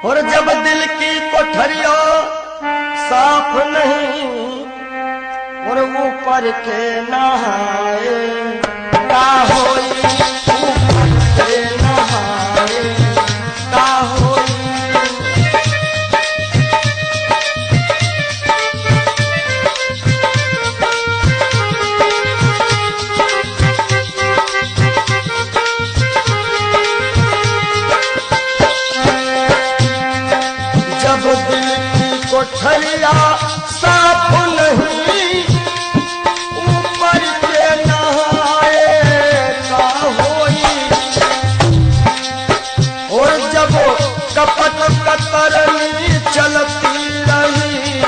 और जब दिल की कोठरिया साफ नहीं और ऊपर के नहाए का होई, ऊपर के नहाए का होई। जब दिल की कोठरिया साफ नहीं ऊपर के नहाए का होई। और जब कपट कतरनी चलती रही,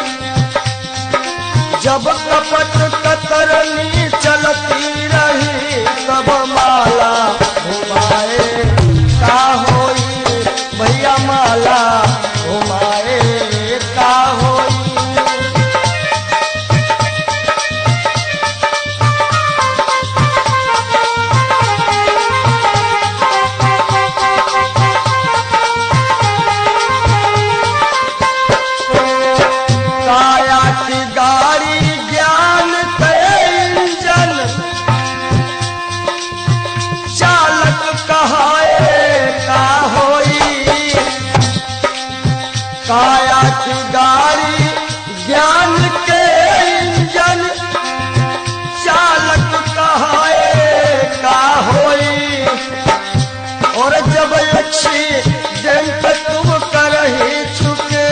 जब कपट कतरनी चलती रही तब माला घुमाए का होई, भैया माला घुमाए का होई। काया की गाड़ी ज्ञान के इंजन चालक कहाए का होई। काया की गाड़ी ज्ञान के इंजन चालक कहाए का होई। और जब एक्सीडेंट तुम कर ही चुके,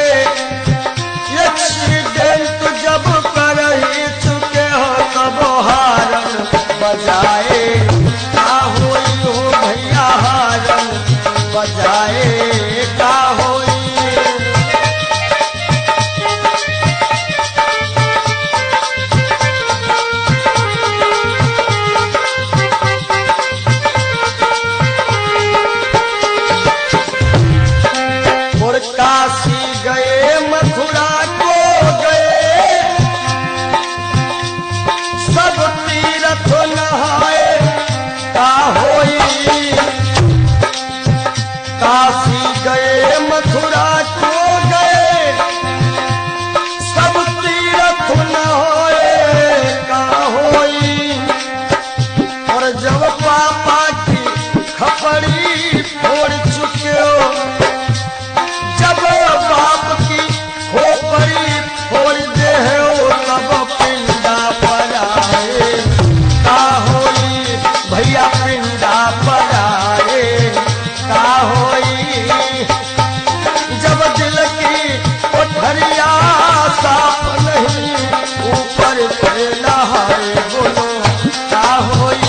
एक्सीडेंट जब कर ही चुके हो तब हारन बजाए का होई हो, भैया हारन बजाए का होई। और काशी गए मथुरा को गए सब तीर्थ नहाए का होई। काशी गए मथुरा को गए सब तीर्थ नहाए का होई। और जब पापा की खपड़ी फोड़ चुके हो, जब बाप की खोपड़ी फोड़ दे हो तब पिंडा पर आए का होई, भैया पिंडा पर आए का होई। जब दिल की कोठरिया साफ नहीं ऊपर से नहाए बोलो का होई।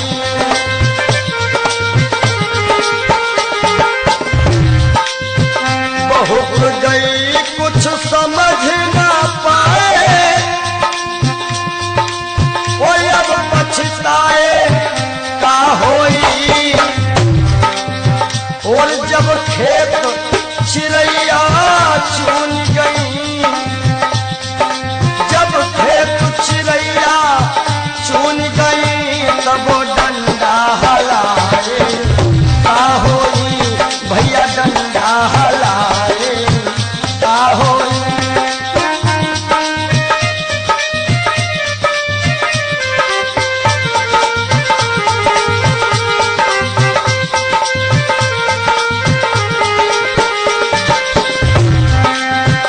बहुत गई कुछ समझ ना पाए, कोई अब पछताए का होई। और जब खेत चिड़ैया चुन गई, जब खेत चिड़ैया चुन गई तब डंडा हलाए का होई, भैया डंडा हलाए का होई।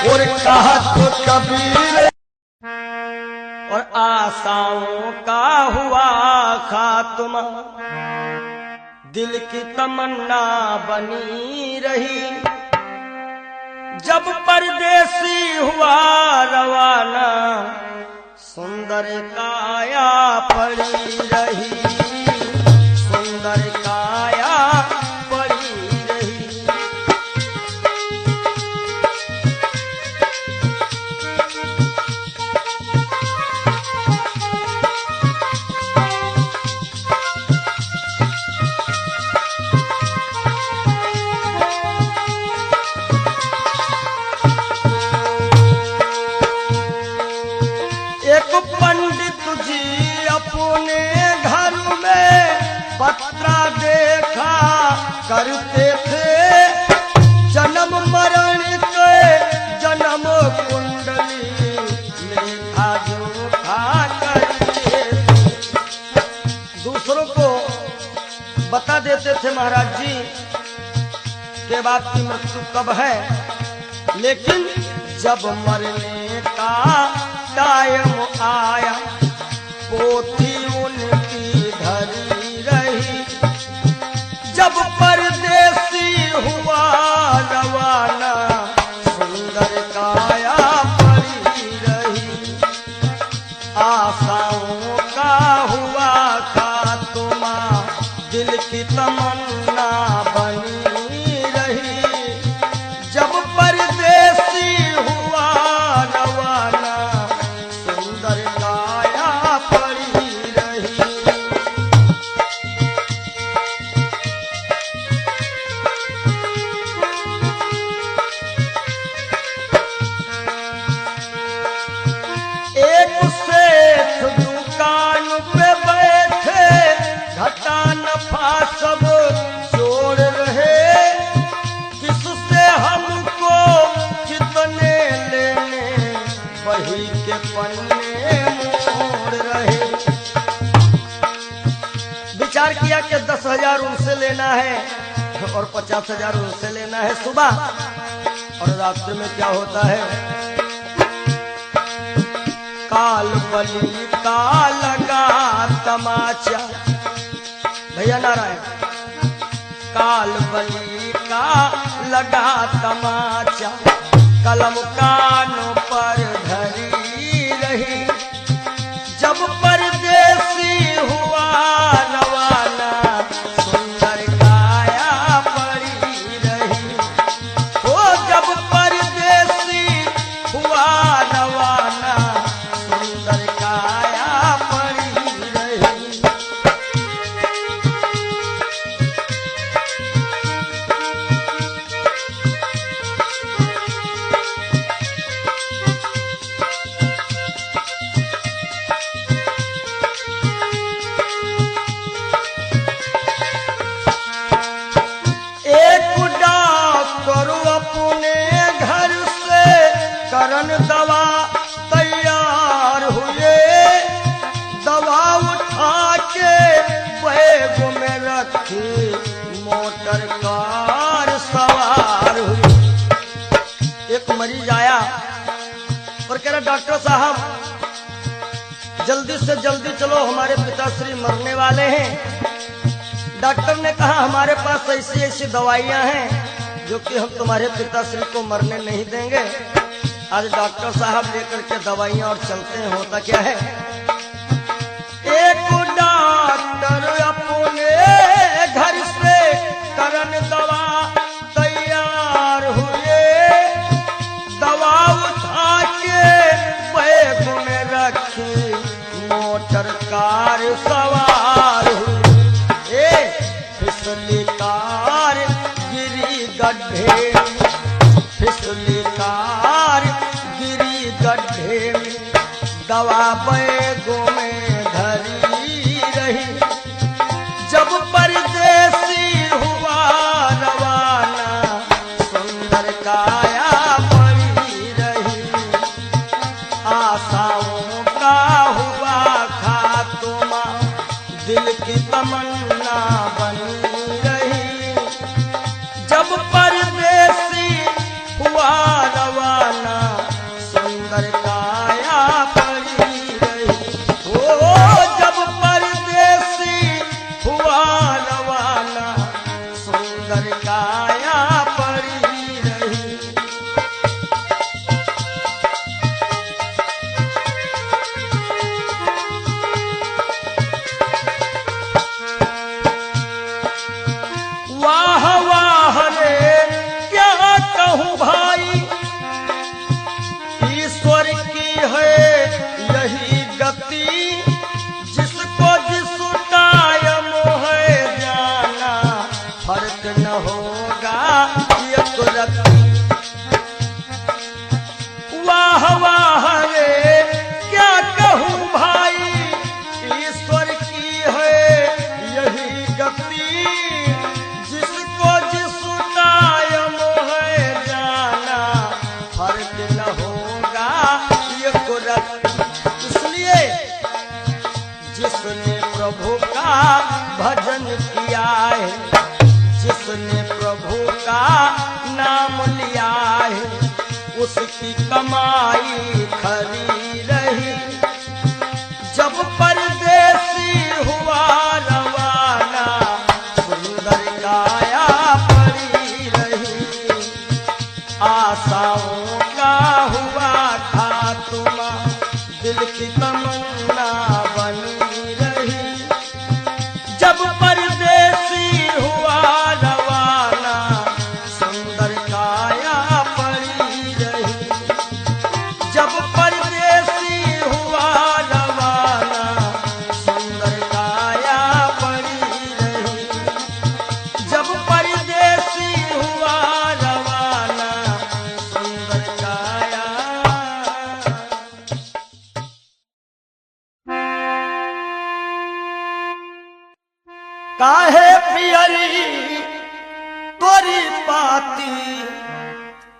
और कहा तो कबीर और आशाओं का हुआ खात्मा, दिल की तमन्ना बनी रही। जब परदेसी हुआ रवाना सुंदर काया पड़ी रही, सुंदर काया पड़ी रही। एक पंडित जी अपने घर महाराज जी के बाद की मृत्यु कब है, लेकिन जब मरने का टाइम आया पोथी उनकी धरी रही। जब परदेसी हुआ रवाना सुंदर काया पड़ी रही। आशाओं का हुआ खात्मा दिल की तमन्ना बनी रही। जब परदेसी हुआ रवाना सुंदर काया पड़ी रही। एक सेठ दुकान पे बैठे घटा नफा सब जोड़ रहे। किससे हमको कितने लेने वही के पन्ने मोड़ रहे। विचार किया कि 10,000 उनसे लेना है और 50,000 उनसे लेना है सुबह, और रात्रि में क्या होता है, काल बली का लगा तमाचा। भैया नारायण, काल बली का लगा तमाचा कलम कानों पर धरी रही। जब परदेसी हुआ रवाना सुंदर काया पड़ी रही। ओ जब परदेसी हुआ रवाना सुंदर काया पड़ी रही। एक डॉक्टर अपने घर से करन दवा तैयार हुए। दवा उठा के बैग में रखी मोटर कार सवार हुई। एक मरीज आया और कह रहा, डॉक्टर साहब जल्दी से जल्दी चलो, हमारे पिताश्री मरने वाले हैं। डॉक्टर ने कहा, हमारे पास ऐसी ऐसी दवाइयां हैं जो कि हम तुम्हारे पिताश्री को मरने नहीं देंगे। आज डॉक्टर साहब लेकर के दवाइयां और चलते हैं। होता क्या है, एक डॉक्टर अपने घर से करन दवा तैयार हुए। दवा उठा के बैग में रखी मोटर कार सवार हुई। फिसली कार गिरी गड्ढे, फिसली कार गिरी गड्ढे में। दवा बैगों में धरी रही। जब परदेसी हुआ रवाना सुंदर काया पड़ी रही। आशाओं का हुआ खात्मा दिल की तमन्ना बनी रही। जब परदेसी हुआ रवाना सुंदर काया पड़ी रही। ओ जब परदेसी हुआ रवाना सुंदर काया पड़ी रही। वाह वाह रे क्या कहूँ भाई, ईश्वर की है यही गति। जिसको जिस टाइम है जाना फर्क न होगा एक रत्ती। वाह वाह रे क्या कहूँ भाई, ईश्वर की है यही गति। जिसको जिस टाइम है जाना फर्क न होगा एक रत्ती। इसलिए जिसने प्रभु का भजन किया है प्रभु का नाम लिया है, उसकी कमाई खरी रही। जब परदेसी हुआ रवाना, सुंदर काया पड़ी रही। आशाओं का हुआ खात्मा, दिल की तमन्ना बनी रही। जब परदेसी हुआ रवाना, सुंदर काया पड़ी रही। जब परदेसी हुआ रवाना, सुंदर काया पड़ी रही। जब परदेसी हुआ रवाना, सुंदर काया। काहे पियरी तोरी पाती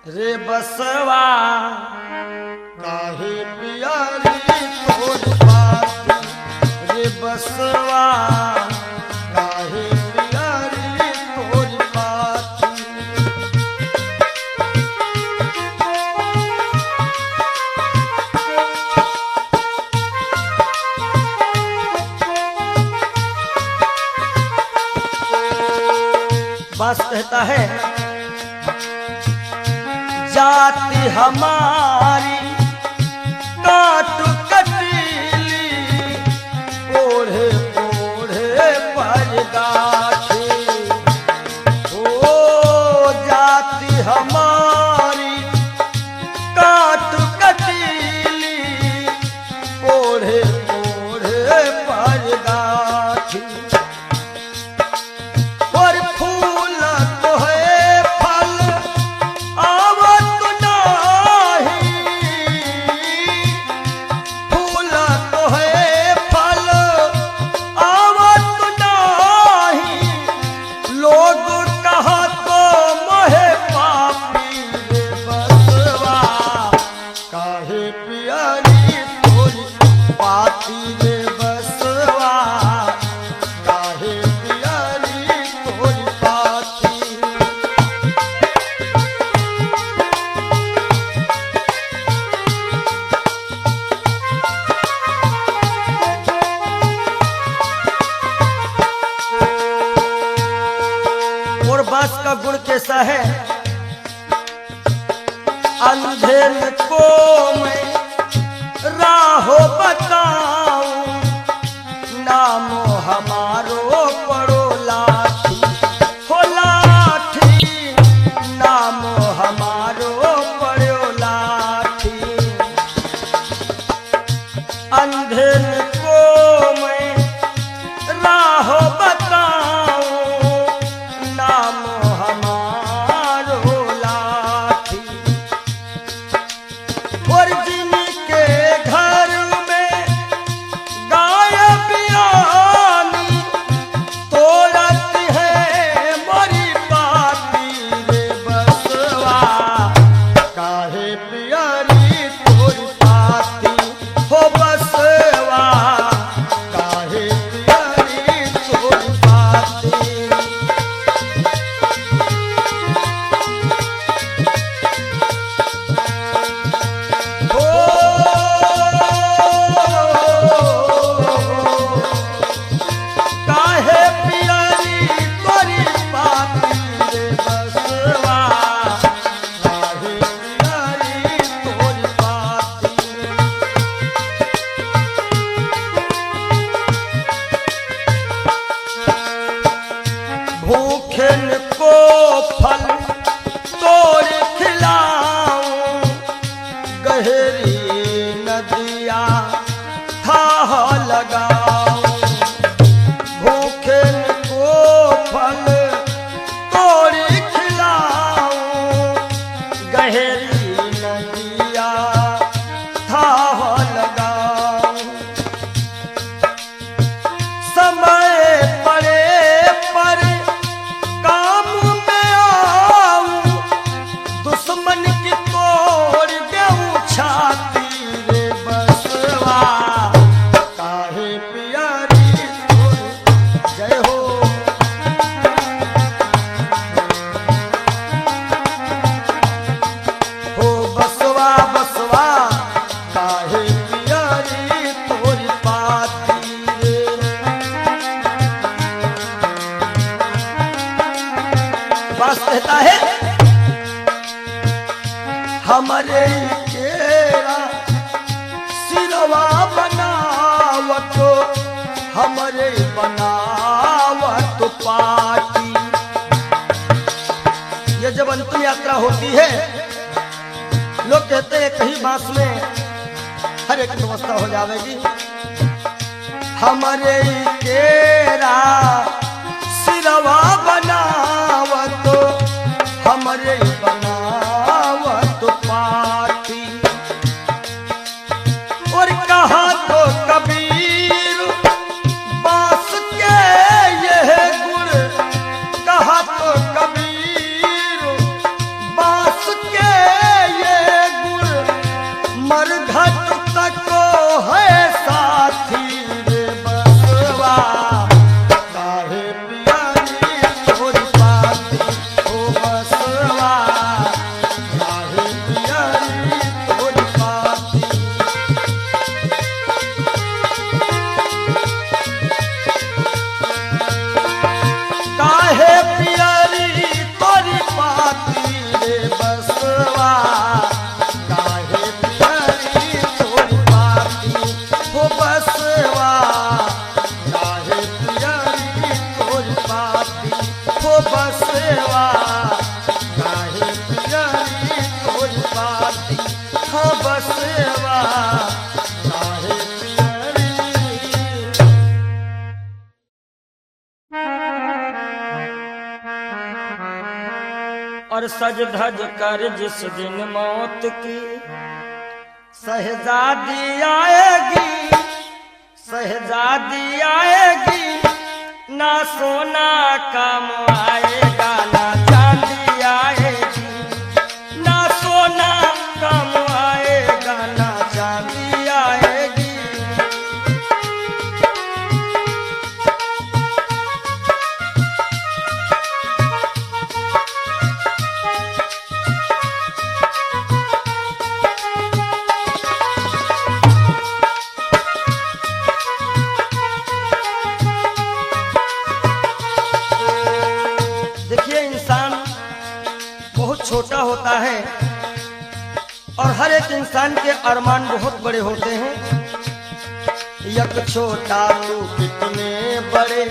रे बसवा, काहे पियरी तोरी पाती रे बसवा, काहे पियरी तोरी पाती। बास कहता है, जाति हमारी काट कटीली, ओढ़े ओढ़े पर गाठी। ओ जाति हमारी काट कटीली, ओढ़े ओढ़े पर गाठी। और फूल तो है फल आवत नाही, फूल तो है फल आवत नाही। लोग कहत मोहे पापी रे बसवा, काहे पियरी तोरी पाती रे बसवा, काहे पियरी तोरी पाती। और बास का गुण कैसा है, अंधेर को मैं राहो बताऊं, नामो हमारो पड़ो लाठी। हो लाठी, नामो हमारो पड़ो लाठी। अंधेर को मैं राहो बताऊं, नामो हमारो लाठी। और जिनके घर में गाय बियानी, है हमारे केरा सिरवा बनावत हमारे बनावत पाटी। ये जब अंतिम यात्रा होती है लोग कहते हैं कहीं बांस में हर एक व्यवस्था हो जाएगी। हमारे केरा सिरवा बनावत हमारे बनावत पाटी। और कहा तो कबीर बांस के यह गुण, कहा तो कबीर बांस के ये गुण मरघट तक है साथी रे बसवा। काहे पियारी तोरी पाती ओ बसवा, काहे पियारी तोरी पाती। काहे पियारी तोरी पाती रे बसवा, काहे पियारी तोरी पाती हो बसवा, काहे पियारी तोरी पाती हो बसवा, काहे पियारी तोरी पाती हो बसवा, काहे पियारी। और सज धज कर जिस दिन मौत की शहजादी आएगी, शहजादी आएगी, ना सोना काम आएगा ना चांदी आएगी, ना सोना काम आएगा ना चांदी आएगी। देखिए इंसान बहुत छोटा होता है और हर एक इंसान के अरमान बहुत बड़े होते हैं। यक छोटा तू कितने बड़े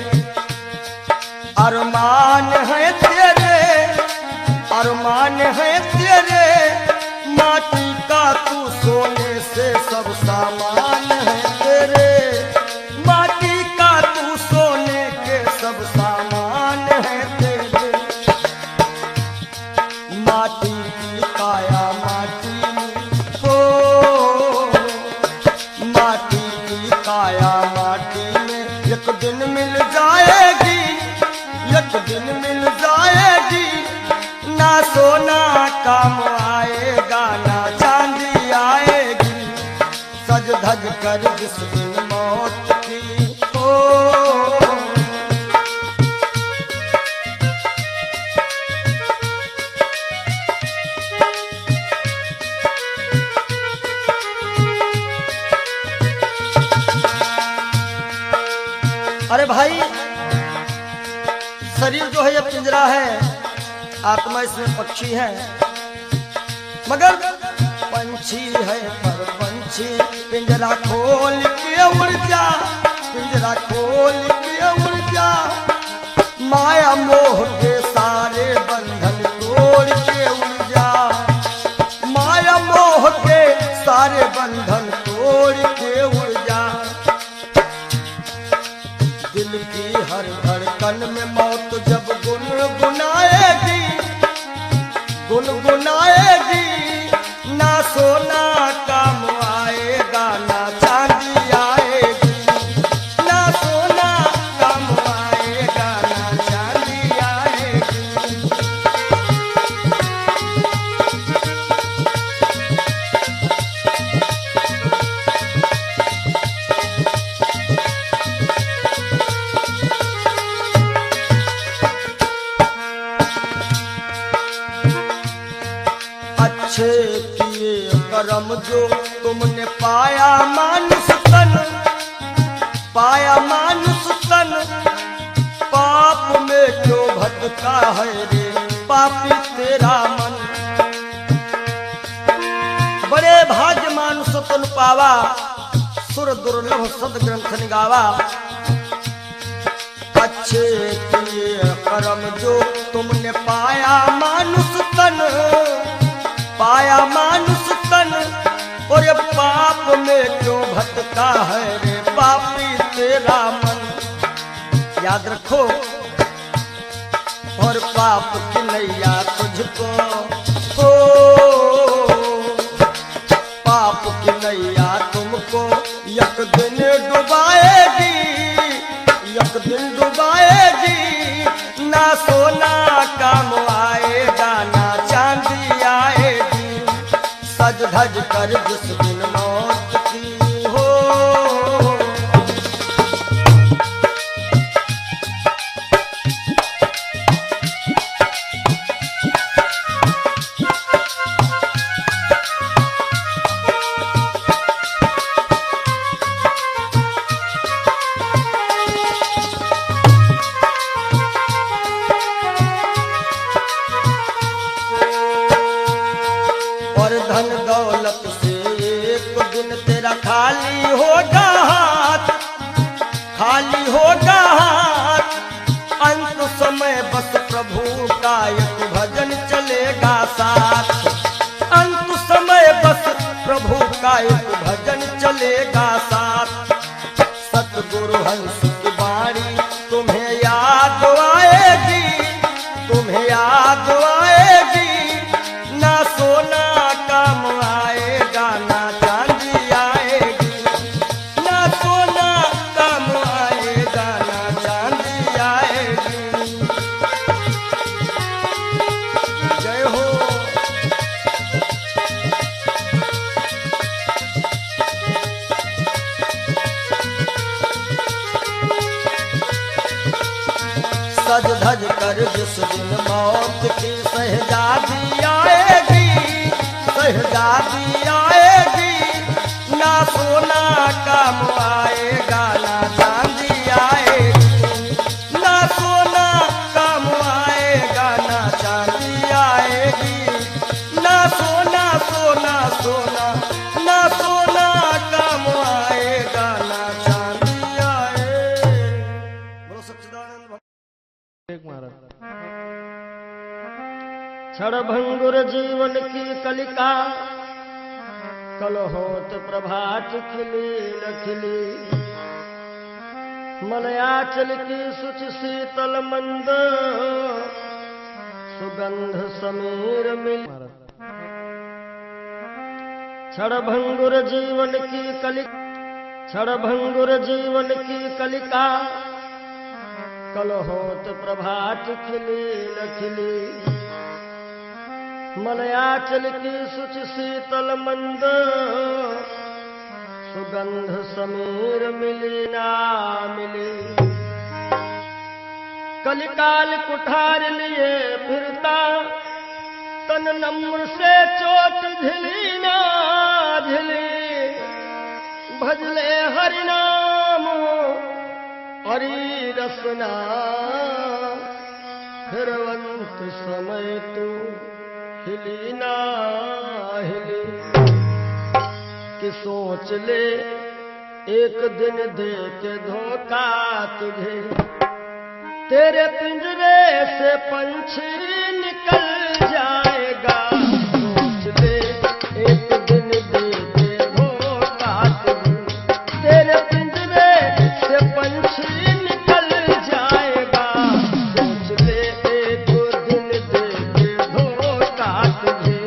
अरमान है तेरे, अरमान है तेरे, माटी का तू सोने से सब सामान है तेरे, माटी का तू सोने के सब सामान है तेरे। माटी की काया माटी में हो, माटी की काया माटी में एक दिन मिल जाएगी, एक दिन मिल जाएगी, ना सोना काम आएगा ना चांदी आएगी। सज धज कर जिस दिन मौत की हो। अरे भाई शरीर जो है ये पिंजरा है, आत्मा इसमें पक्षी है, मगर पंछी है पर पंछी पिंजरा खोल के उड़ जा, पिंजरा खोल के उड़ जा। माया मोह के सारे बंधन तोड़ के उड़ जा, माया मोह के सारे बंधन तोड़ के उड़ जा। दिल की हर धड़कन में मौत जब गुनगुनाएगी, गुनगुनाएगी, ना सोना काम आएगा ना चांदी आएगी, ना सोना काम आएगा ना चांदी आएगी। अच्छे किए करम जो तुमने पाया मानुष तन, पाया मानुष तन, पाप में क्यों भटका है रे, पापी तेरा मन। बड़े भाग्य मानुष तुम पावा, सुर दुर्लभ सद ग्रंथ निगावा। अच्छे किए कर्म जो तुमने पाया मानुष तन, पाया मानुष तन, और ये पाप में क्यों भटका है रे पापी तेरा मन। याद रखो, और पाप की नैया तुझको हो, पाप की नैया तुमको एक दिन डुबाएगी, एक दिन डुबाएगी। ना सोना काम आएगा, ना चांदी आएगी। सज धज कर जिस दिन मौत की हो, धन दौलत से एक दिन तेरा खाली होगा हाथ, खाली होगा हाथ। अंत समय बस प्रभु का एक भजन चलेगा साथ, अंत समय बस प्रभु का एक भजन चलेगा साथ। सतगुरु हंस की वाणी तुम्हें याद आएगी, तुम्हें याद आएगी। ना सोना काम आएगा, ना चांदी आएगी। ना सोना काम आएगा, ना चांदी आएगी। जय हो। सज धज कर जिस दिन मौत की शहजादी आएगी, शहजादी आएगी। ना सोना काम आएगा, ना चांदी आएगी। ना सोना काम आएगा, ना चांदी आएगी। ना सोना सोना सोना, ना सोना काम आएगा, ना चांदी आएगी। बोलो सच्चिदानंद महाराज। क्षणभंगुर जीवन की कलिका, कल होत प्रभात खिली न खिली। मलयाचल की शुचि शीतल मंद, सुगंध समीर मिल। क्षणभंगुर जीवन की कलिका, क्षणभंगुर जीवन की कलिका। कल होत प्रभात खिली न खिली। मलयाचल की शुचि शीतल मंद, सुगंध समीर मिली ना मिली। कलिकाल कुठार लिए फिरता, तन नम्र से चोट झिली ना झिली। भजले हरि नाम हरि रसना, फिरवंत समय तू हिली ना हिली। कि सोच ले एक दिन दे के धोखा तुझे, तेरे पिंजरे से पंछी निकल जाएगा। सोच ले एक दिन दे के धोखा तुझे, तेरे पिंजरे से पंछी निकल जाएगा। सोच ले एक दिन दे के धोखा तुझे।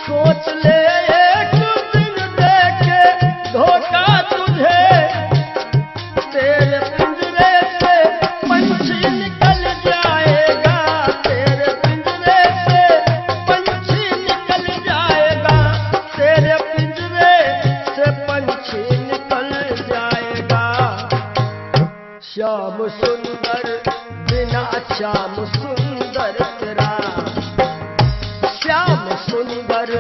सोच ले एक दिन दे के धोखा तुझे, तेरे पिंजरे से पंछी निकल जाएगा। तेरे पिंजरे से पंछी निकल जाएगा। तेरे पिंजरे से पंछी निकल जाएगा। श्याम सुंदर बिना श्याम सुंदर तेरा, श्याम सुंदर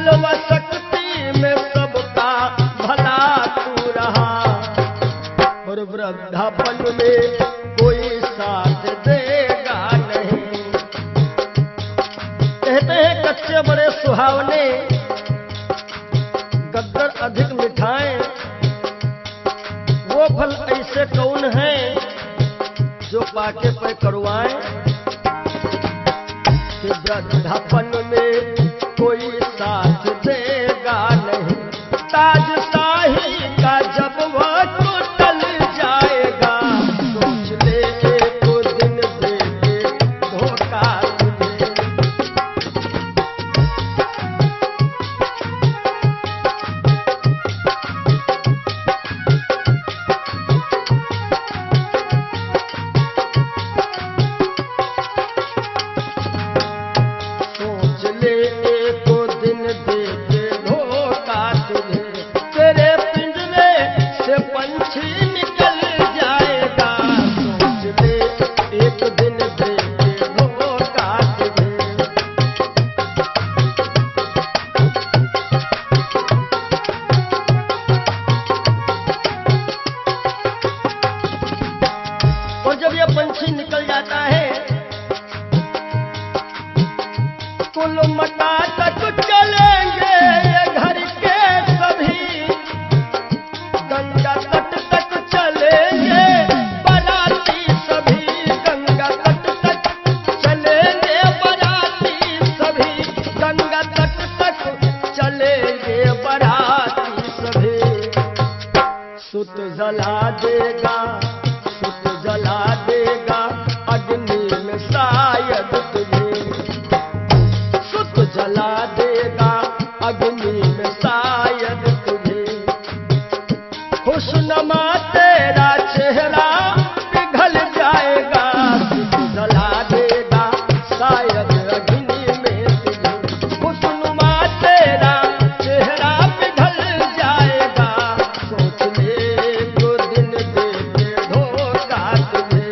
बल व शक्ति में सबका भला तू रहा, और वृद्धापन में कोई साथ देगा नहीं। कहते हैं कच्चे बड़े सुहावने, गद्दर अधिक मिठाएं, वो फल ऐसे कौन है जो पाके पे करुआएं। कि वृद्धापन में कोई साथ देगा नहीं, ताज शाही का जब वह तो टल जाएगा, सोच ले एक दिन दे के धोखा तुझे। पंछी निकल जाता है, कुल मटा तक चलेंगे ये घर के सभी, गंगा तट तक चलेंगे बाराती सभी, गंगा तट तक चलेंगे बाराती सभी, गंगा तट तक चलेंगे बाराती सभी। सुत जला देगा, सुत जला देगा अग्नि में शायद तुझे, सुत जला देगा अग्नि में शायद तुझे। खुशनुमा तेरा चेहरा पिघल जाएगा, सुत जला देगा शायद अग्नि में तुझे। खुशनुमा तेरा चेहरा पिघल जाएगा, सोच ले तो दिन दे के धोखा तुझे।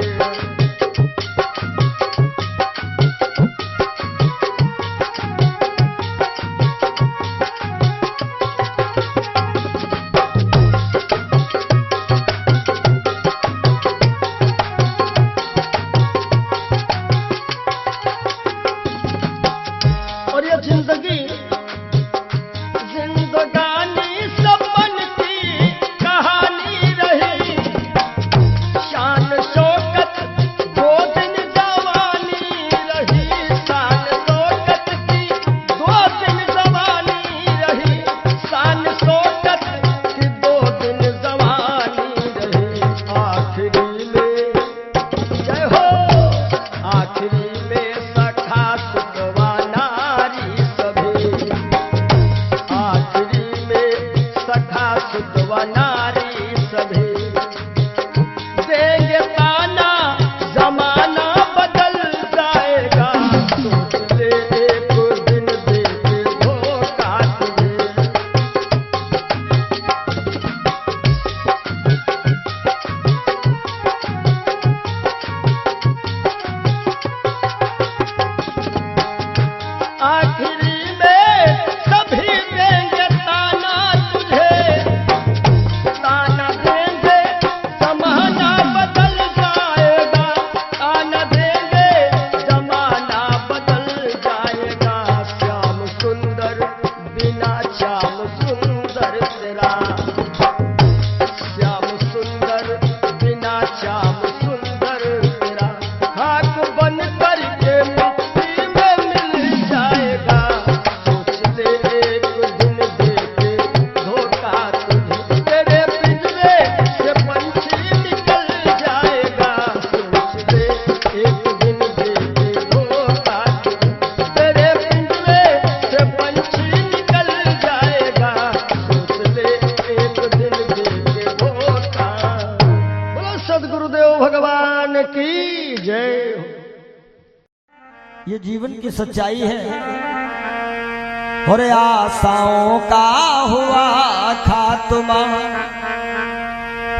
और ये जिंदगी जिंदगानी सपन की कहानी रही, शान शौकत दो दिन जवानी रही, शान शौकत की दो दिन जवानी रही, शान शौकत की दो दिन जवानी रही। आखिरी में जय हो, आखिरी में सखा सुतवा नारी सभी, आखिरी में सखा सुतवा नारी सभी। देंगे ताना जमाना बदल जाएगा, सोच ले एक दिन दे के धोखा तुझे। आखिरी में सभी देंगे ताना तुझे, ताना देंगे जमाना बदल जाएगा, ताना देंगे जमाना बदल जाएगा। श्याम सुंदर बिना श्याम सुंदर तेरा, श्याम सुंदर बिना श्याम सुंदर तेरा। हाथ बन करके मिट्टी में मिल जाएगा, सोच ले एक दिन दे के धोखा तुझे। तेरे पिंजरे से पंछी निकल जाएगा, सोच ले एक दिन दे के धोखा तुझे। तेरे पिंजरे से पंछी निकल जाएगा, सोच ले एक दिन दे के धोखा। बोलो सद्गुरुदेव भगवान की जय हो। ये जीवन की सच्चाई है, और आशाओं का हुआ खात्मा।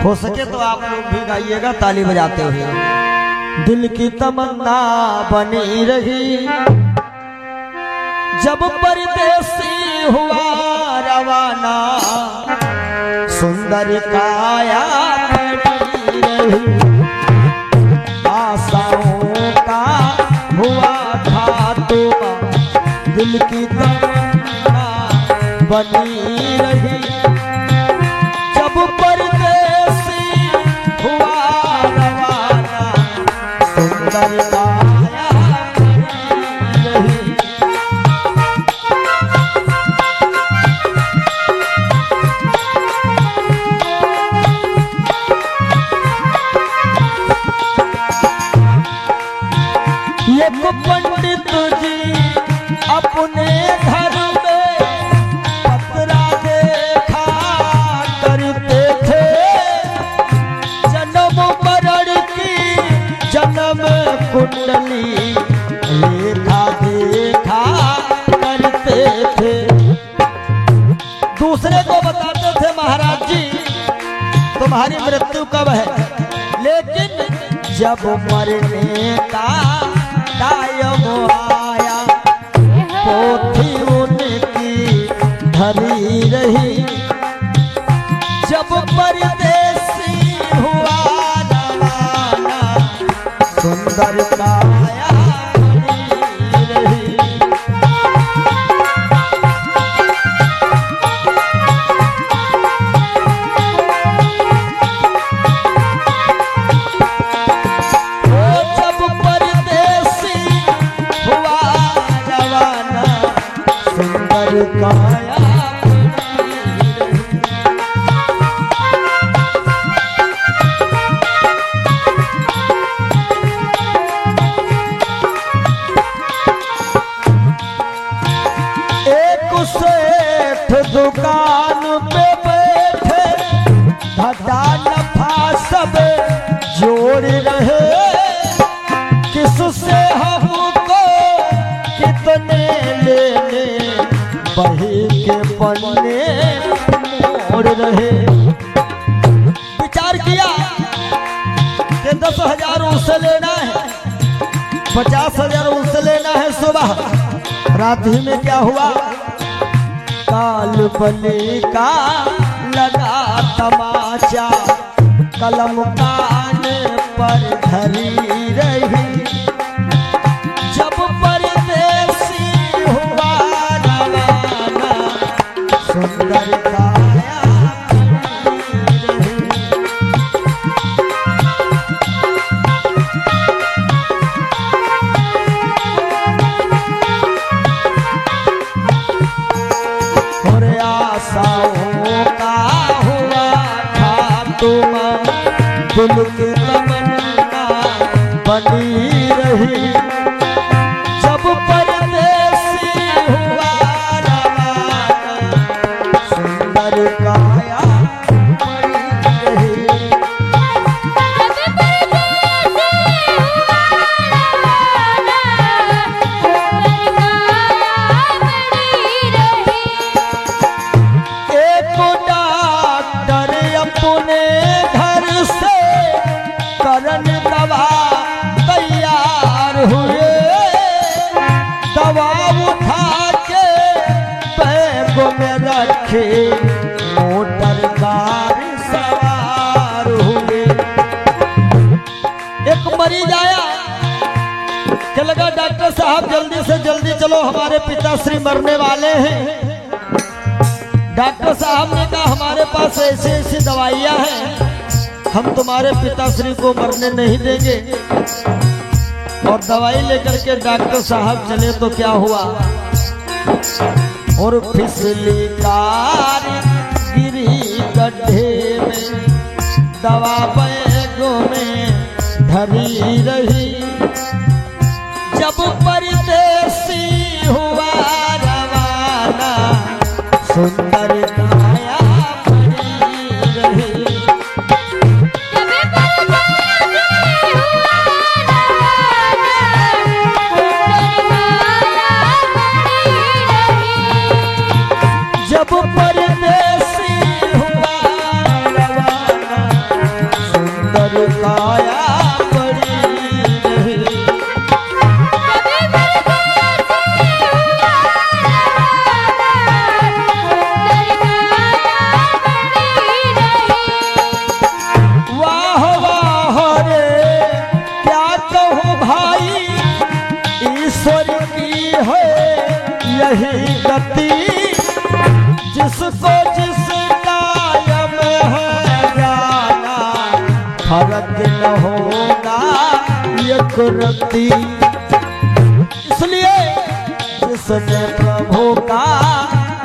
हो सके तो आप लोग भी गाइएगा ताली बजाते हुए। दिल की तमन्ना बनी रही जब परदेसी हुआ रवाना सुंदर काया खड़ी रही आशाओं का हुआ था तो दिल की तमन्ना बनी रही जब परदेसी हुआ रवाना सुंदर काया खड़ी रही। एक पंडित जी अपने घर में पतरा देखा करते थे जन्म मरण की जन्म कुंडली रेखा देखा करते थे। दूसरे को बताते थे महाराज जी तुम्हारी मृत्यु कब है, लेकिन जब मरने का टाइम आया पोथी उनकी धरी रही जब परदेसी हुआ रवाना सुंदर काया खड़ी रही। काया एक सेठ दुकान पे बैठे धड़ा नफा सब जोड़ रहे किससे हमको कितने लेने बही के पन्ने मोड़ रहे। विचार किया कि 10,000 उससे लेना है 50,000 उससे लेना है। सुबह रात ही में क्या हुआ काल बली का लगा तमाचा कलम कान पर धरी रही जब परदेसी हुआ रवाना सुंदर काया खड़ी रही। और आशाओं का हुआ था तुम दिल की तमन्ना बनी रही जब परदेसी हुआ रवाना सुंदर काया खड़ी रही। एक डॉक्टर अपने घर से करन दवा तैयार हुए दवा उठा के बैग में रखे मोटर कार सवार हुए। एक मरीज आया क्या लगा डॉक्टर साहब जल्दी से जल्दी चलो हमारे पिताश्री मरने वाले हैं। डॉक्टर साहब ने कहा हमारे पास ऐसी ऐसी दवाइयां हैं हम तुम्हारे पिताश्री को मरने नहीं देंगे। और दवाई लेकर के डॉक्टर साहब चले तो क्या हुआ और फिसली कार गिरी गड्ढे में दवा बैगों में धरी रही जब परदेसी हुआ रवाना सुंदर काया खड़ी रही। जब परदेसी हुआ रवाना सुंदर काया खड़ी रही। जिसको जिस कायम है जाना, फर्क न होगा ये कुर्ती। इसलिए जिसने प्रभु का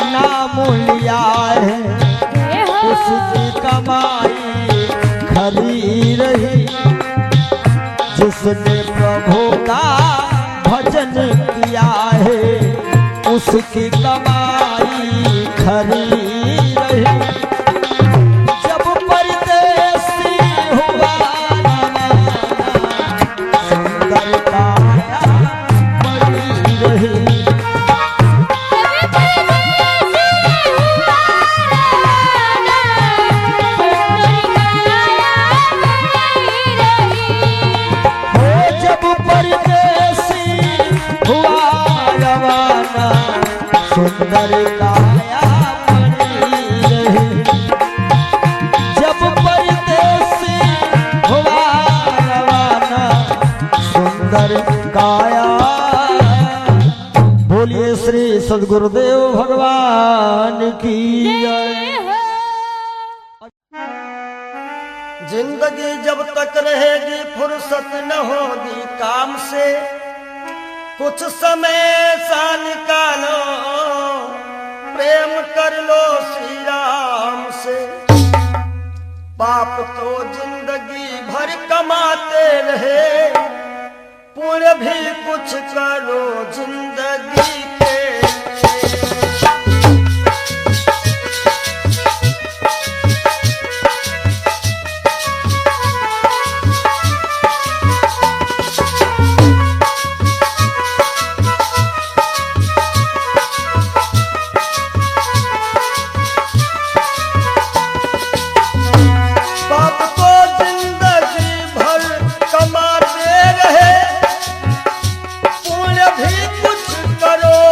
नाम लिया है, उसकी कमाई खरी रही। जिसने प्रभु का भजन किया है, उसकी कमाई खरी रही। जब परदेसी हुआ सुंदर काया बड़ी रही। सुंदर काया बनी रही। जब परदेसी हुआ रवाना, सुंदर काया। बोलिए श्री सद्गुरुदेव भगवान की जय। जिंदगी जब तक रहेगी फुर्सत न होगी काम से, कुछ समय सा निकालो प्रेम कर लो श्री राम से। पाप तो जिंदगी भर कमाते रहे, पुण्य भी कुछ करो जिंदगी के। करो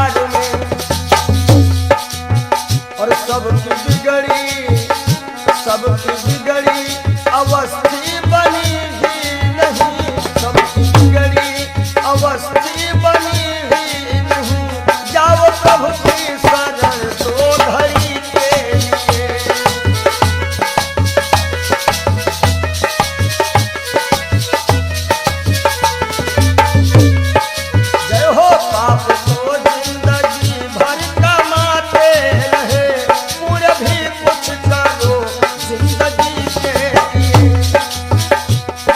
संसार में, और सबकी बिगड़ी अवस्थी बनी ही नहीं, सबकी बिगड़ी अवस्थी बनी ही नहीं। जाओ प्रभु की शरण दो घड़ी के लिए। जय हो पाप को जिंदगी भर कमाते रहे, पूरे भी कुछ करो जिंदगी के लिए।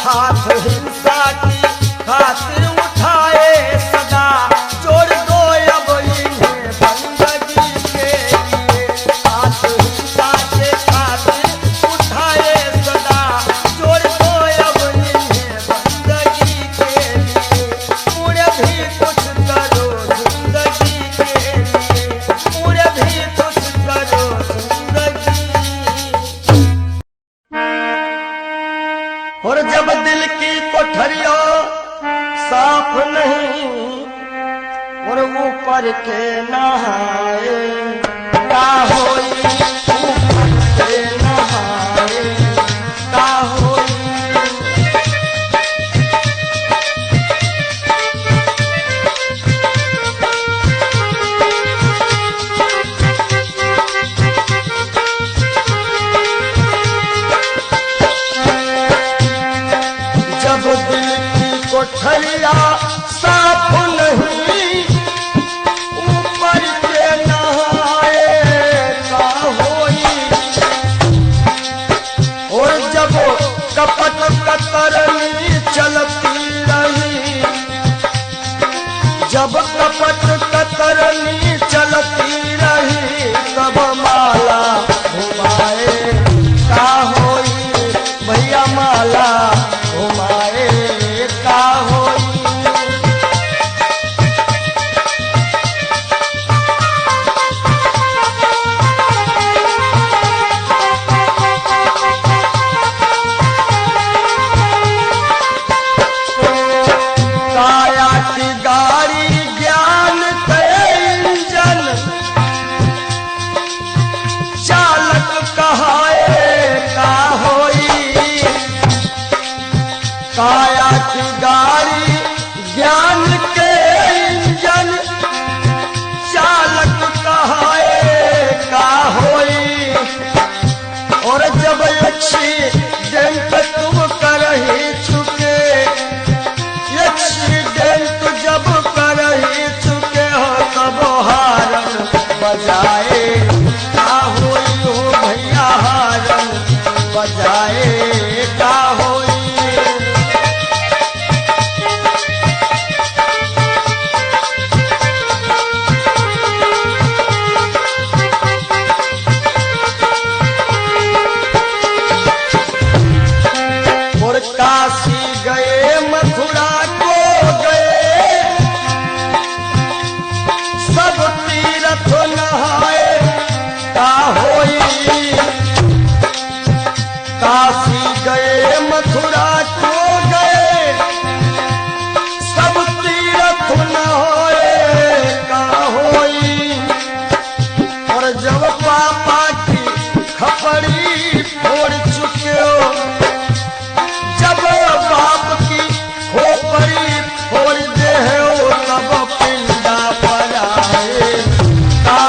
हाथ हिंसा की खातिर उठाए सदा, जोड़ दो अब इन्हें बंदगी के लिए। हाथ हिंसा के खातिर उठाए सदा, जोड़ दो अब इन्हें बंदगी के लिए। पूरे भी कुछ करो जिंदगी के लिए, पूरे भी कुछ करो जिंदगी। और जब दिल की कोठरियों साफ नहीं, और ऊपर के नहाए का होई, ऊपर के नहाए का होई। जब दिल की कोठरिया साफ नहीं, ऊपर के नहाए का होई। और जब कपट कतरनी चलती रही, जब कपट कतरनी चलती रही, तब माला घुमाए का होई। भैया माला घुमाए का होई। काया की गाड़ी ज्ञान के इंजन, चालक कहाए का होई। काया की गाड़ी ज्ञान के इंजन, चालक कहाए का होई। और जब एक्सीडेंट तुम कर ही चुके, एक्सीडेंट जब कर ही चुके हो, तब हारन बजाए का होई। हो भैया हारन बजाए का होई। और काशी गए मथुरा को गए, सब तीर्थ नहाए का होई। काशी गए मथुरा को गए, सब तीर्थ नहाए का होई। और जब पापा की खपड़ी फोड़ चुके हो, जब बाप की खोपड़ी फोड़ दे हो, तब पिंडा पर आए का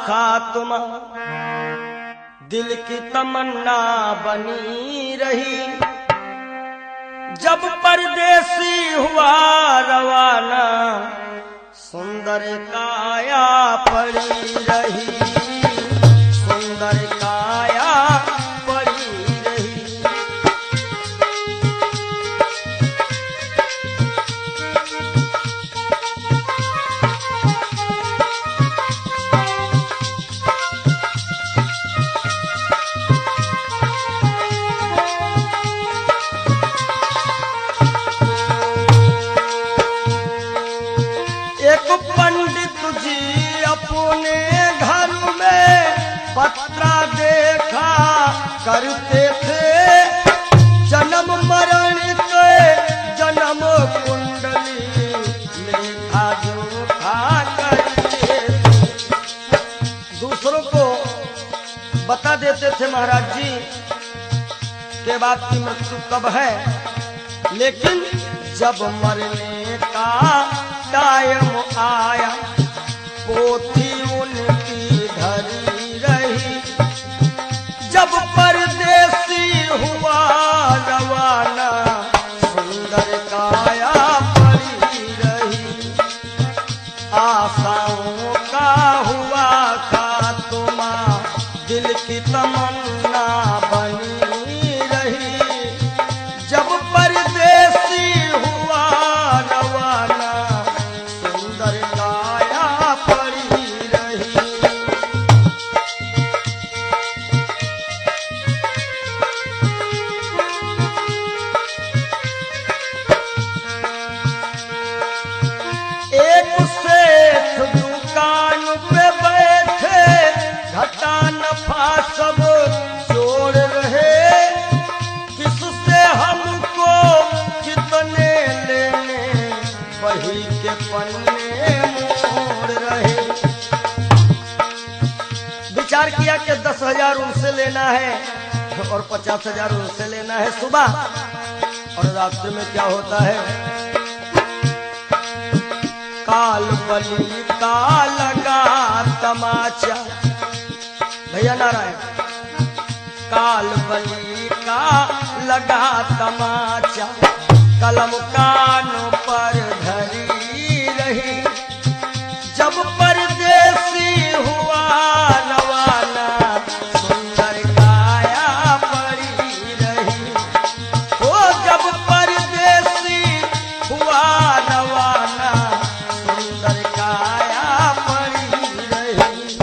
खात्मा दिल की तमन्ना बनी रही। जब परदेसी हुआ रवाना सुंदर काया पड़ी रही, सुंदर काया पड़ी रही। एक पंडित जी अपने घर में पत्रा देखा करते थे, जन्म मरण के जन्म कुंडली लेखा जोखा करते थे। दूसरों को बता देते थे महाराज जी के बाद की मृत्यु कब है, लेकिन जब मरने का टाइम आया पोथी उनकी धरी रही। जब परदेसी हुआ रवाना सुंदर काया पड़ी रही। आशाओं का हुआ खात्मा दिल की तमन्ना बनी रही। जब परदेसी हुआ रवाना काया पड़ी रही। एक सेठ दुकान पे बैठे घाटा नफा सब जोड़ रहे। किससे हमको कितने लेने वही के पन्ने विचार किया कि 10,000 उनसे लेना है और 50,000 उनसे लेना है सुबह, और रास्ते में क्या होता है, काल बली का लगा तमाचा। भैया नारायण, काल बली का लगा तमाचा कलम कानों पर धरी रही। जब परदेसी हुआ रवाना सुंदर काया पड़ी रही। ओ जब परदेसी हुआ रवाना सुंदर काया पड़ी रही।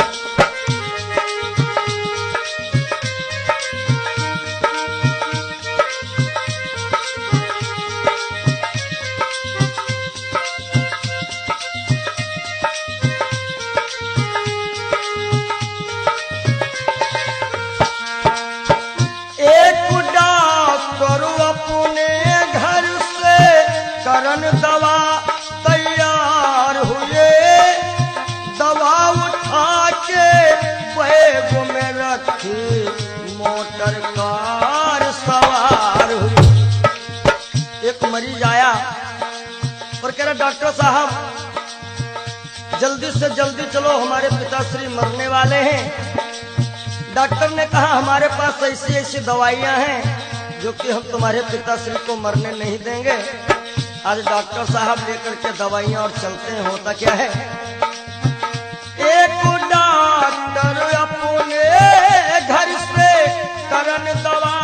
करन दवा तैयार हुए, दवा उठा के बैग में रखी मोटर कार सवार हुई। एक मरीज आया और कह रहा डॉक्टर साहब जल्दी से जल्दी चलो, हमारे पिताश्री मरने वाले हैं। डॉक्टर ने कहा हमारे पास ऐसी ऐसी दवाइयां हैं जो कि हम तुम्हारे पिताश्री को मरने नहीं देंगे। आज डॉक्टर साहब लेकर के दवाइयां और चलते हैं। होता क्या है, एक डॉक्टर अपने घर से करन दवा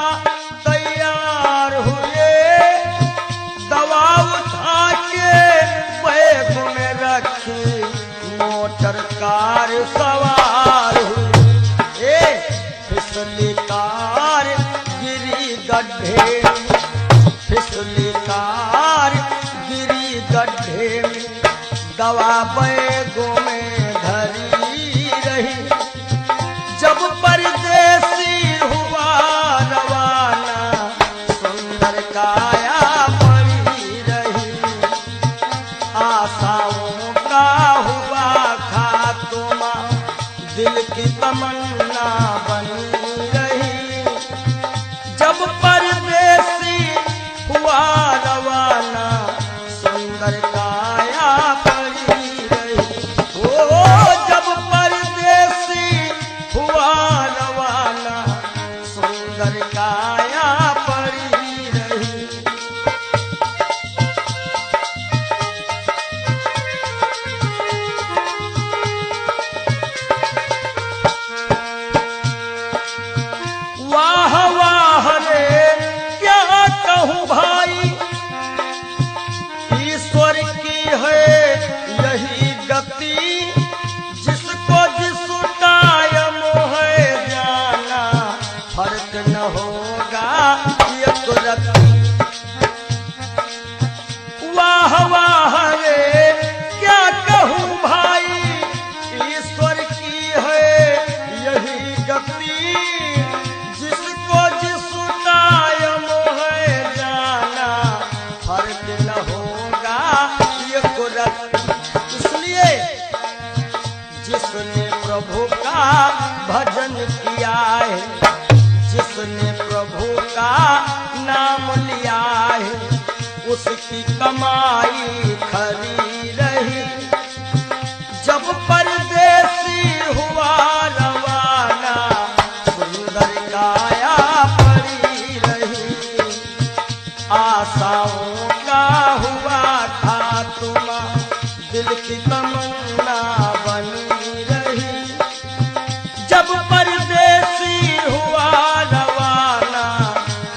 तैयार हुए, दवा उठा के बैग में रखी मोटर कार सवार हुई। फिसली कार गिरी गड्ढे, फिसली कार गिरी गड्ढे में, दवा बैगों में धरी रही। जब परदेसी हुआ रवाना सुंदर काया पड़ी रही। आशाओं का हुआ खात्मा दिल की तमन्ना बनी रही। जब परदेसी हुआ रवाना सुंदर काया पड़ी रही। ओ जब परदेसी जिसने प्रभु का भजन किया है, जिसने प्रभु का नाम लिया है, उसकी कमाई खरी रही। जब परदेसी हुआ रवाना, सुंदर काया पड़ी रही। आशाओं का हुआ खात्मा, दिल की तमन्ना बनी रही। जब परदेसी हुआ रवाना,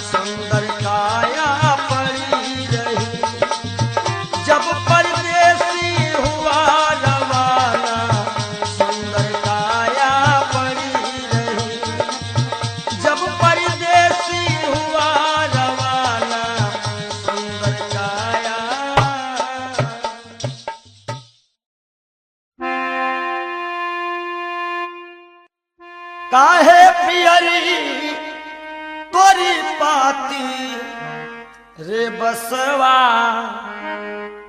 सुंदर काया पड़ी रही। जब परदेसी हुआ रवाना, सुंदर काया पड़ी रही। जब परदेसी हुआ रवाना, सुंदर काया। काहे पियरी तोरी पाती रे बसवा,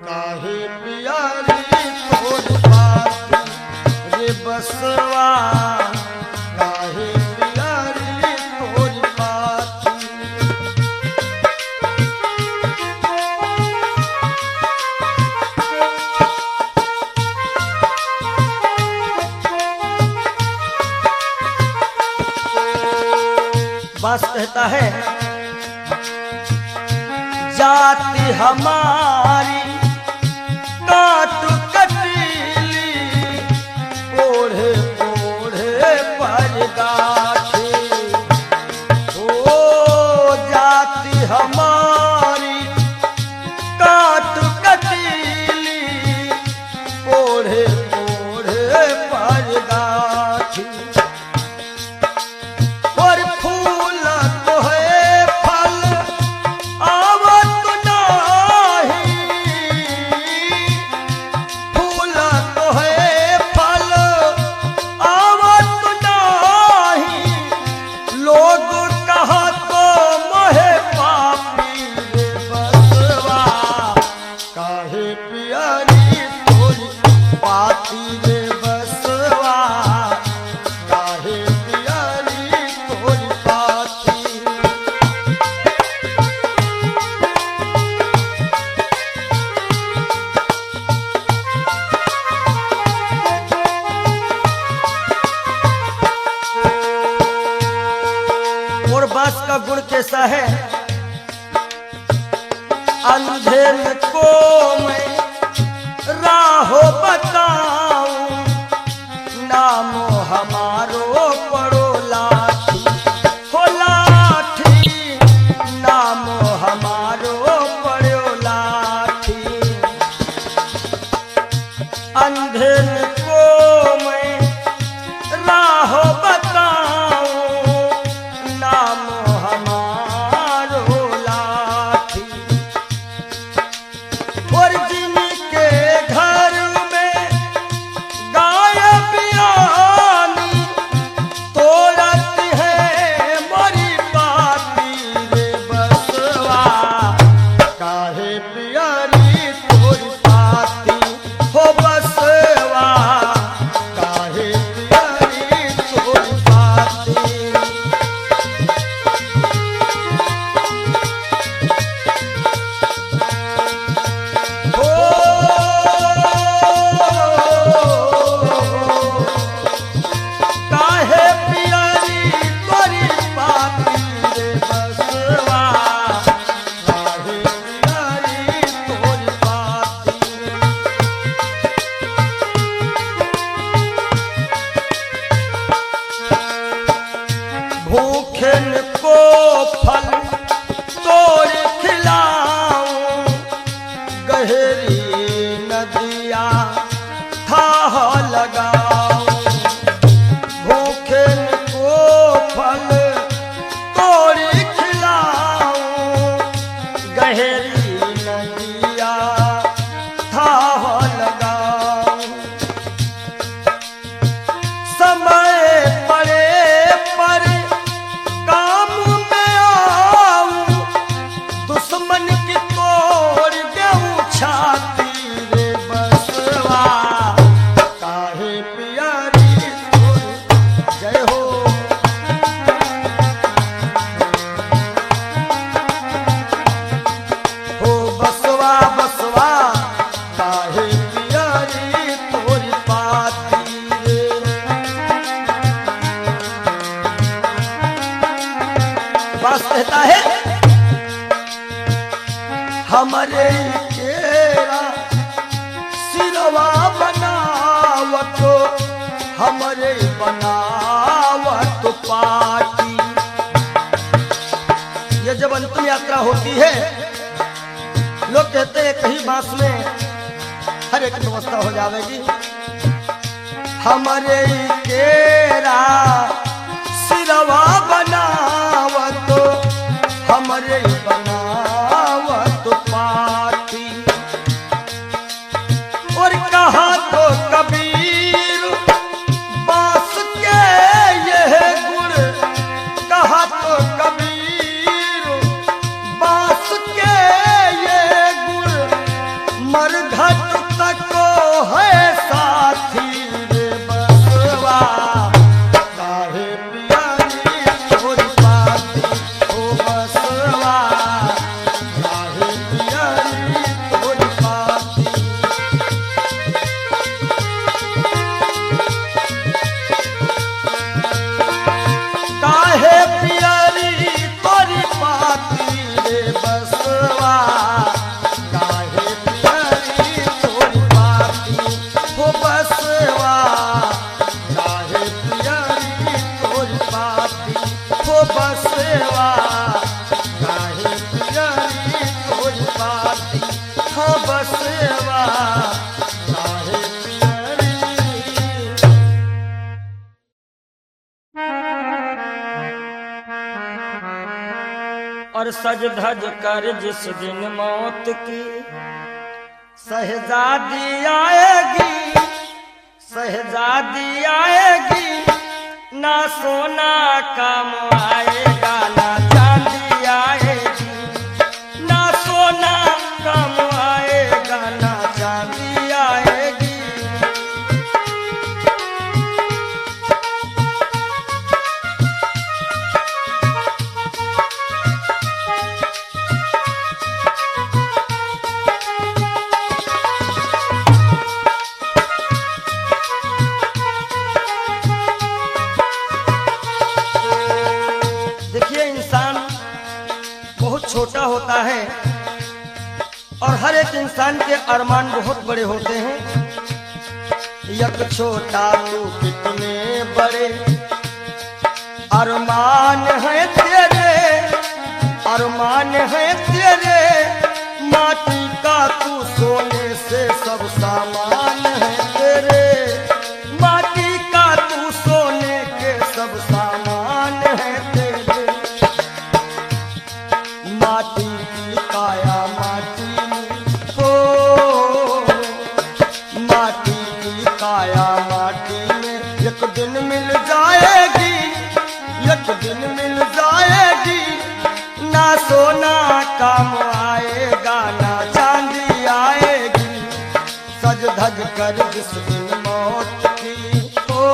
काहे पियरी तोरी पाती रे बसवा, काहे पियरी तोरी पाती। बास कहता है, जाति हमारी काट कटीली, ओढ़े ओढ़े पर गाठी। ओ जाति हमारी काट कटीली, ओढ़े ओढ़े पर गाठी। और फूल तो है फल आवत नाही, फूल तो है फल आवत नाही। लोग कहा तो मोहे पापी रे बसवा, काहे पियरी तोरी पाती रे बसवा, काहे पियरी तोरी पाती। और बास का गुण कैसा है, अंधेर को मैं राहो बताऊं, नामो हमारो पड़ो लाठी। हो लाठी, नामो हमारो पड़ो लाठी। अंधेर को मैं राहो बताऊं, नामो हमारो लाठी। और जिनके घर में गाय बिया हमरे केरा सिरवा बनावत हमरे बनावत पाटी। ये जब अंतिम यात्रा होती है, लोग कहते हैं कहीं बांस में हर एक व्यवस्था हो जाएगी। हमरे केरा सिरवा बनावत हमरे बनावत पाटी। और कहा तो कबीर बांस के यह गुण, कहा तो कबीर बांस के ये गुण मरघट तक है साथी रे बसवा। काहे पियारी तोरी पाती ओ बसवा, काहे पियारी तोरी पाती। काहे पियारी तोरी पाती रे बसवा, काहे पियारी तोरी पाती हो बसवा, काहे पियारी तोरी पाती हो बसवा, काहे पियारी तोरी पाती हो बसवा, काहे पियारी। और सज धज कर जिस दिन मौत की शहजादी आएगी, शहजादी आएगी, ना सोना काम आएगा ना चांदी आएगी, ना सोना काम आएगा ना चांदी आएगी। देखिए, इंसान बहुत छोटा होता है और हर एक इंसान के अरमान बहुत बड़े होते हैं। यक छोटा तू कितने बड़े अरमान है तेरे, अरमान है तेरे, माटी का तू सोने से सब सामान है तेरे, माटी का तू सोने के सब सामान है तेरे। माटी की काया माटी में हो, माटी की काया माटी में एक दिन मिल जाएगी, एक दिन मिल जाएगी, ना सोना काम आएगा ना चांदी आएगी। सज धज कर जिस दिन मौत की हो।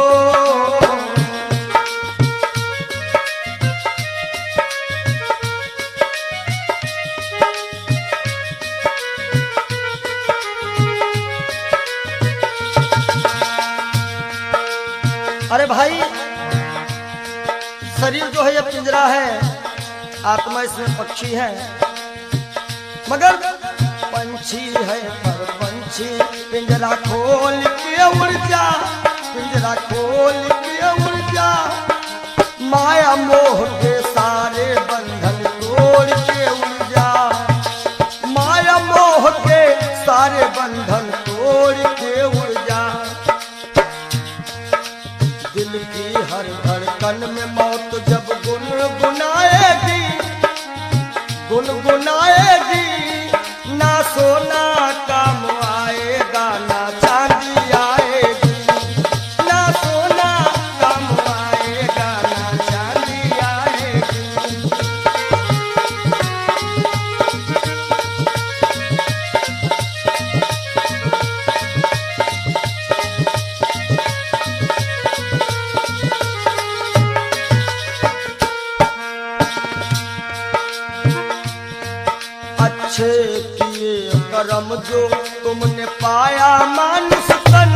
अरे भाई, शरीर जो है ये पिंजरा है, आत्मा इसमें पक्षी है, मगर पंछी है पर पंछी पिंजरा खोल के उड़ जा, पिंजरा खोल के उड़ जा, माया मोह के सारे बंधन तोड़ के उड़ जा, माया मोह के सारे बंधन तोड़ के उड़ जा। दिल की हर धड़कन में मौत जब गुनगुनाएगी, गुनगुनाएगी, ना सोना काम आएगा ना चांदी आएगी, ना सोना काम आएगा ना चांदी आएगी। अच्छे किए कर्म जो तुमने पाया मानुष तन,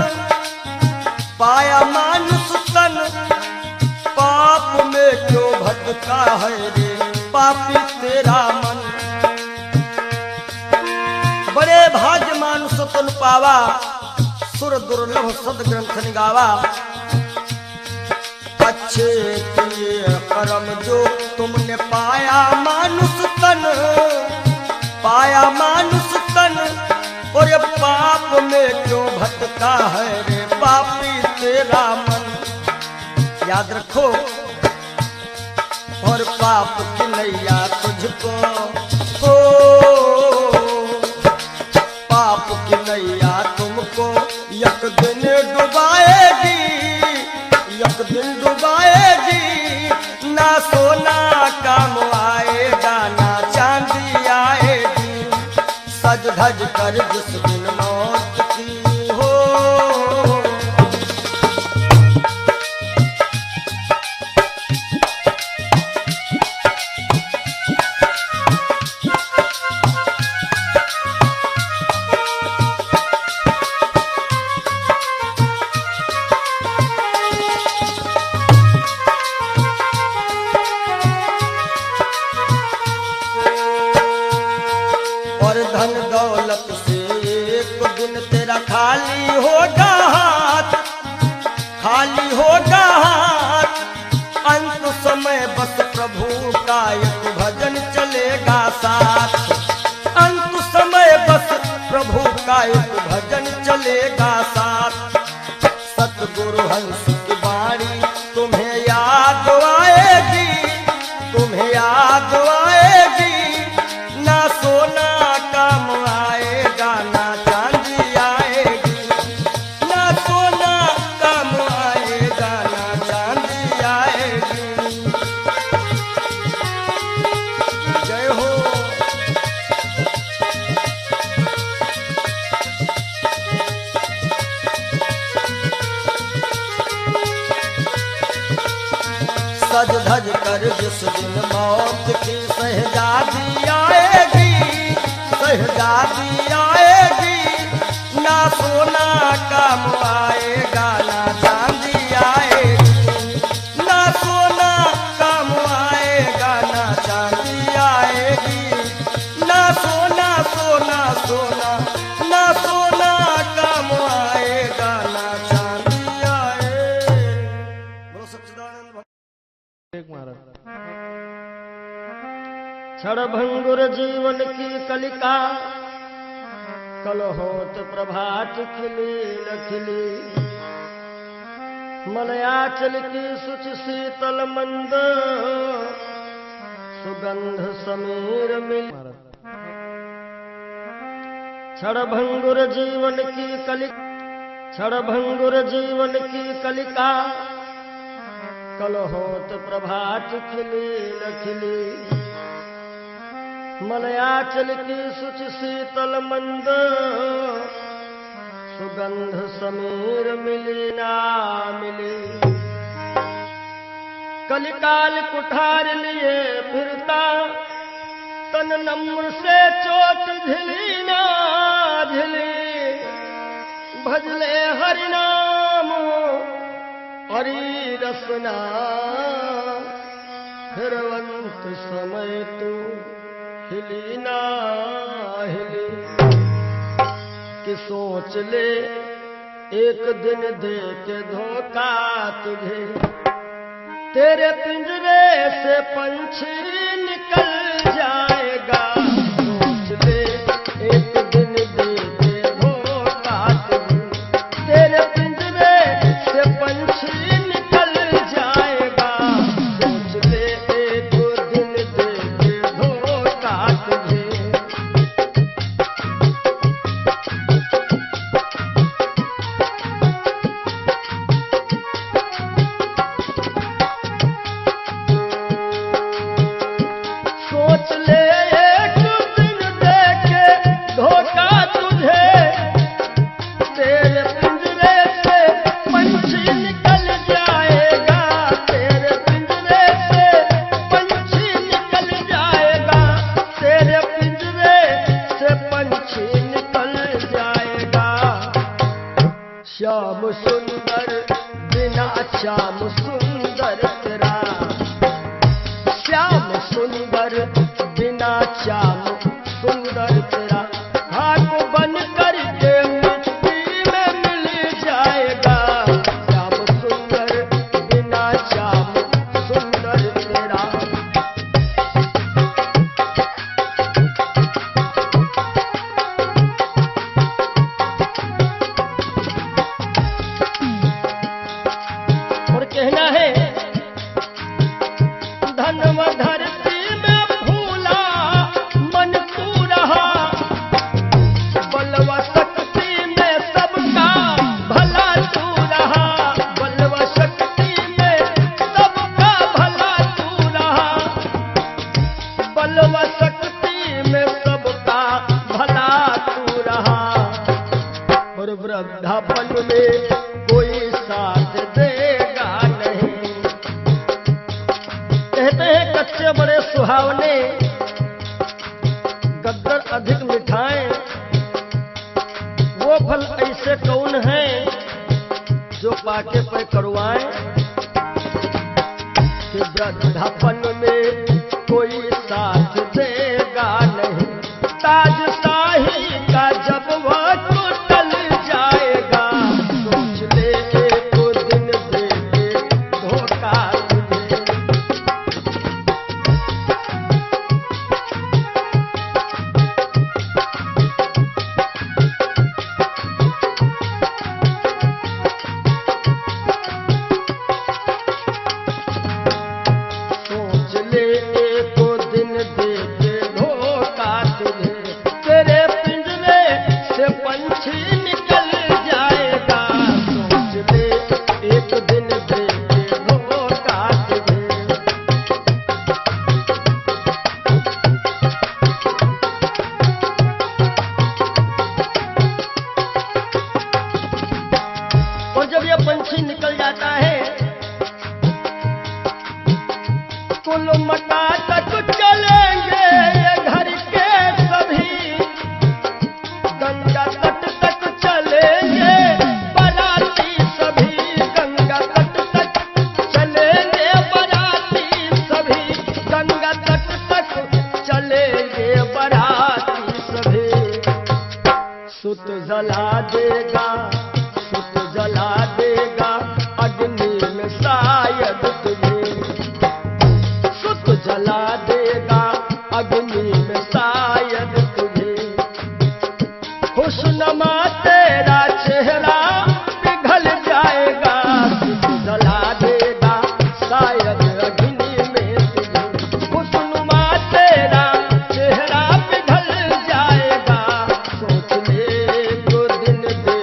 पाया मानुष तन, पाप में क्यों भटका है रे पापी तेरा मन। सुन पावा, सुर दुर्लभ सद ग्रंथ निगावा। अच्छे किए कर्म जो तुमने पाया मानुष तन, पाया मानुष तन, और ये पाप में क्यों भटका है रे पापी तेरा मन। याद रखो, और पाप की नैया तुझको हो, पाप की नैया तुमको एक दिन डुबाएगी, एक दिन डुबाएगी। ना सोना काम आएगा ना चांदी आएगी, सज धज कर जिस दिन मौत की हो। धन दौलत से एक दिन तेरा खाली होगा हाथ, खाली होगा हाथ। अंत समय बस प्रभु का एक भजन चलेगा साथ, अंत समय बस प्रभु का एक भजन चलेगा साथ। सतगुरु हंस की बाणी तुम्हें याद आएगी, तुम्हें याद आएगी। ना सोना काम आएगा ना चांदी आएगी, ना सोना काम आएगा ना चांदी आएगी। जय हो। सज धज कर जिस दिन मौत की शहजादी आएगी, शहजादी आएगी। ना सोना काम आएगा ना चांदी आएगी, ना सोना काम आएगा ना चांदी आएगी। ना सोना सोना सोना, ना सोना काम आएगा ना चांदी आएगी। बोलो सच्चिदानंद महाराज। क्षणभंगुर जीवन की कलिका, कल होत प्रभात खिली न खिली। मलयाचल की शुचि शीतल मंद, सुगंध समीर मिल। क्षणभंगुर जीवन की कलिका, क्षणभंगुर जीवन की कलिका, कल होत प्रभात खिली न खिली। मलयाचल की शुचि शीतल मंद, सुगंध समीर मिली ना मिली। कलिकाल कुठार लिए फिरता, तन नम्र से चोट झिली ना झिली। भजले हरि नाम हरि रसना, फिरवंत समय तू हिली ना हिली। कि सोच ले एक दिन दे के धोखा तुझे, तेरे पिंजरे से पंछी निकल जाएगा। सोच ले एक दिन दे के धोखा तुझे, तेरे पिंजरे से पंछी निकल जाएगा। सोच ले एक दिन दे के धोखा तुझे। कहना है धनव धरती में फूला मन तू रहा, बलवा शक्ति में सबका भला तू रहा, बलवा शक्ति में सबका भला तू रहा, बलवा शक्ति में सबका भला तू रहा। और वृद्धापन में कोई साथ देगा नहीं। कहते हैं कच्चे बड़े सुहावने, गद्दर अधिक मिठाएं, वो फल ऐसे कौन हैं जो पाके पे करुआएं। कि वृद्धापन में कोई साथ देगा नहीं, ताज शाही का जब वह टूटल जाएगा, सोच ले एक दिन दे के धोखा तुझे। सोच ले एक दिन दे के धोखा तुझे, तेरे पिंजरे से पंछी निकल जाएगा, सोच ले एक दिन दे के धोखा तुझे। और जब ये पंछी निकल जाता है, कुल मटा तक चलेंगे ये घर के सभी, गंगा तट तक चलेंगे बाराती सभी, गंगा तट तक चलेंगे बाराती सभी, गंगा तट तक चलेंगे बाराती सभी। सुत जला देगा, सुत जला देगा अग्नि में शायद तुझे, सुत जला देगा अग्नि में शायद तुझे। खुशनुमा तेरा चेहरा पिघल जाएगा, सुत जला देगा शायद अग्नि में तुझे। खुशनुमा तेरा चेहरा पिघल जाएगा, सोच ले तो दिन दे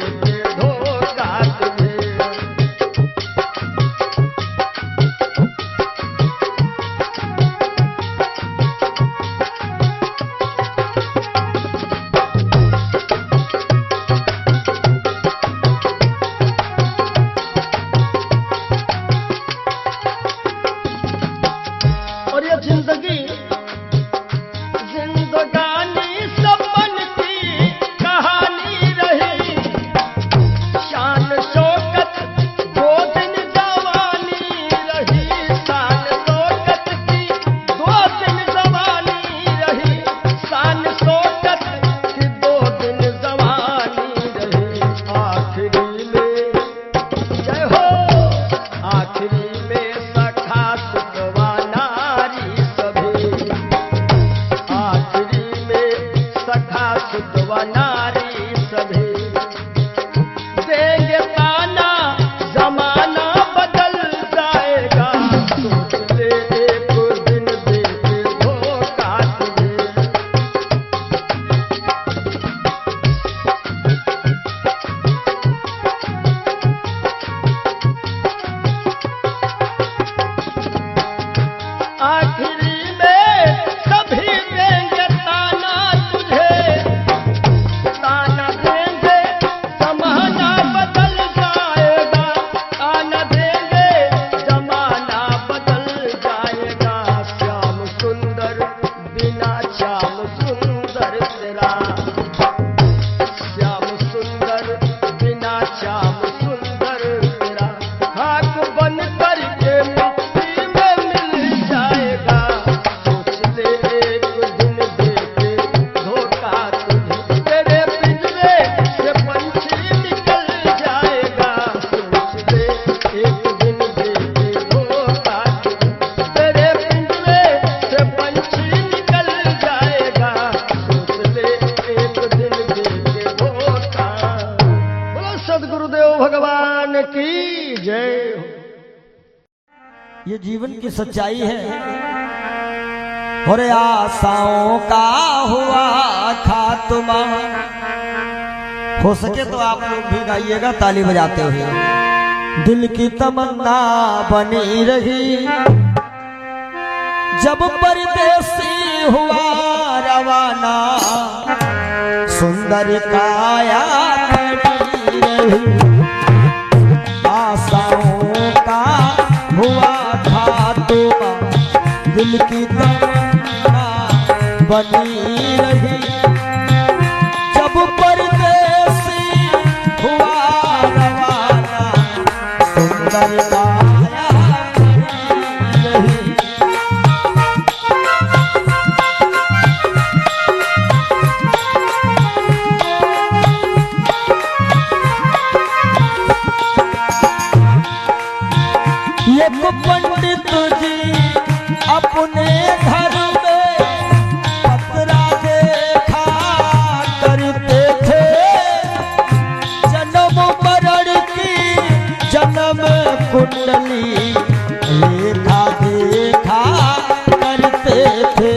ये जीवन की सच्चाई है। और आशाओं का हुआ खात्मा। हो सके तो आप लोग भी गाइएगा ताली बजाते हुए। दिल की तमन्ना बनी रही जब परदेसी हुआ रवाना, सुंदर काया खड़ी रही। आशाओं का हुआ खात्मा, दिल की तमन्ना बनी रही जब परदेसी हुआ रवाना, सुंदर काया खड़ी रही। एक पंडित जी अपने घर में पतरा देखा करते थे, जन्म मरण की जन्म कुंडली लेखा देखा करते थे।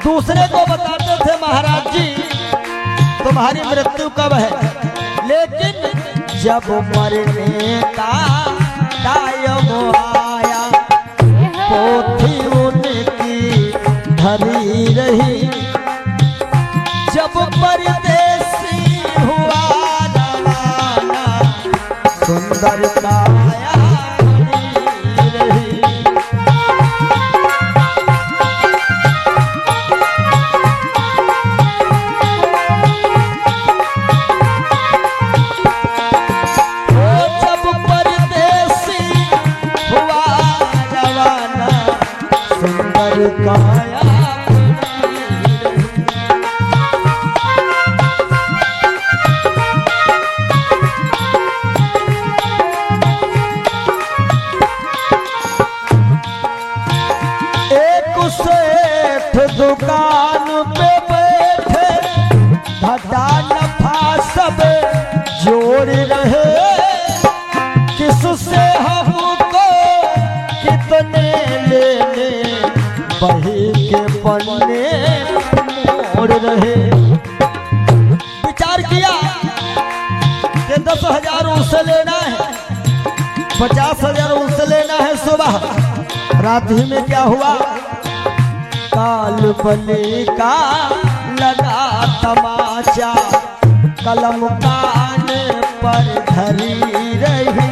दूसरे को बताते थे महाराज जी तुम्हारी मृत्यु कब है, लेकिन जब मरने का टाइम आया पोथी उनकी धरी रही। जब परदेसी हुआ रवाना, सुंदर काया खड़ी रही। काया एक सेठ दुकान पे बैठे, घाटा नफा सब जोड़ रहे। किससे हमको कितने लेने, बही के पन्ने मोड़ रहे। विचार किया कि 10,000 उससे लेना है, 50,000 उससे लेना है। सुबह रात ही में क्या हुआ, काल बली का लगा तमाचा, कलम कान पर धरी रही।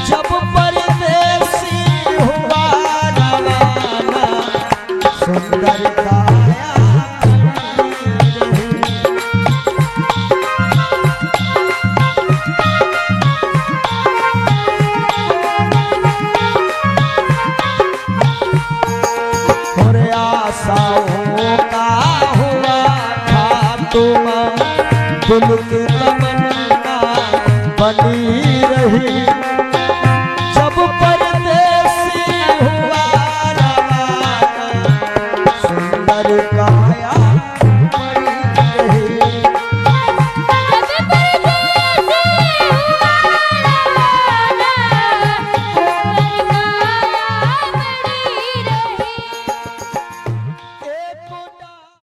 जब परदेसी हुआ रवाना, सुंदर काया खड़ी रही। और आशाओं का हुआ खात्मा, दिल की तमन्ना बनी रही।